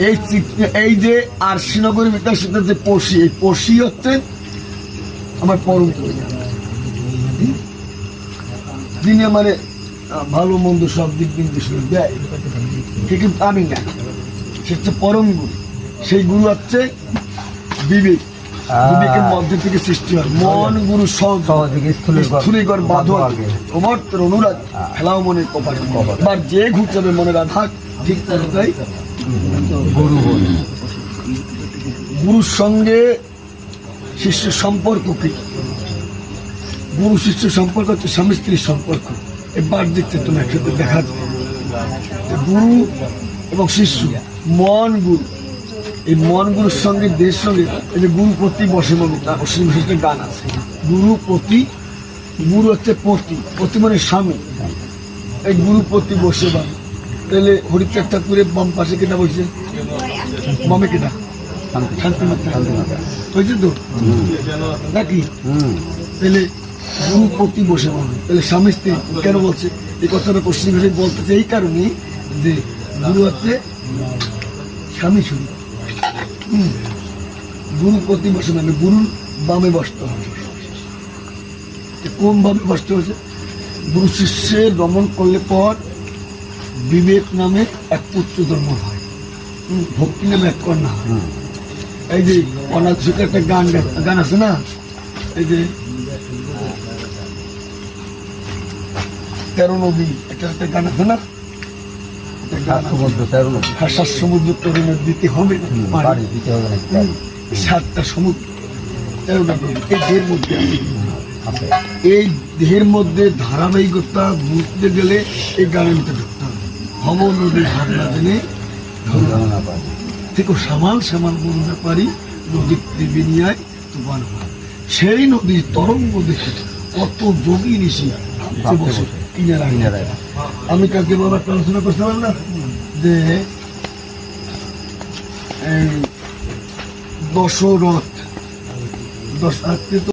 এই যে আর শ্রীনগরের ভিতরে সেটা যে পড়শি, এই পড়শি হচ্ছে আমার পরম গুরু, যিনি আমার ভালো মন্দ সব দিক নির্দেশনা দেয়, কিন্তু আমি না, সে হচ্ছে পরম গুরু। সেই গুরু হচ্ছে বিবেক, বিবেকের মধ্যে থেকে সৃষ্টি হয় মন গুরু স্থূলিকর বাধক অমর্তের অনুরাগ খেলাও মনের কপাট। এবার যে ঘুরছে মনের আঘাত ঠিক তাই গুরু। গুরুর সঙ্গে শিষ্যের সম্পর্ক কি? গুরু শিষ্যের সম্পর্ক হচ্ছে স্বামী স্ত্রীর সম্পর্ক। এবার দেখতে তোমার ক্ষেত্রে দেখা যায় গুরু এবং শিষ্য মন গুরু, এই মন গুরুর সঙ্গে দেশ সঙ্গে এই যে গুরু প্রতি বসে অশ্বিনী ঘোষের গান আছে, গুরু প্রতি, গুরু হচ্ছে পতি, পতি মানে স্বামী, এই গুরু প্রতি বসে বা তাহলে হরিচাঁদ ঠাকুরের বাম পাশে কেটা বসে, বামে কেটা শান্তিমাতা হয়েছে তো নাকি? তাহলে গুরু প্রতি বসে বামে, তাহলে স্বামী স্ত্রী কেন বলছে এই কথাটা অশ্বিনী ঘোষ বলতেছে? এই কারণে যে গুরু হচ্ছে স্বামী শুরু, গুরু প্রতি বসে মানে গুরুর বামে বসতে হবে। কোন ভাবে বসতে হয়েছে? গুরু শিষ্যের দমন করলে পর বিবেক নামে এক পুত্র জন্ম হয়, ভক্তি নামে এক কন্যা হয়। এই যে অনাথ সুখে একটা গান আছে না, এই যে 13 নদী একটা গান আছে না, সমুদ্র তরুণের দিতে হবে, 7টা সমুদ্র, 13টা নদী এই দেহের মধ্যে আছে। এই দেহের মধ্যে ধারাবাহিকতা বুঝতে গেলে এই গানের মধ্যে ঢুকতে হবে। ভব নদী ভাবনা জেনে থেকে সামাল সামাল বলতে পারি, নদীর ত্রিবিনিয়ায় তুফান হয়। সেই নদীর তরঙ্গ দেখে কত যোগী ঋষি বসে কিনারা। আমি কাকে বাবা আলোচনা করছিলাম না যে দশরথ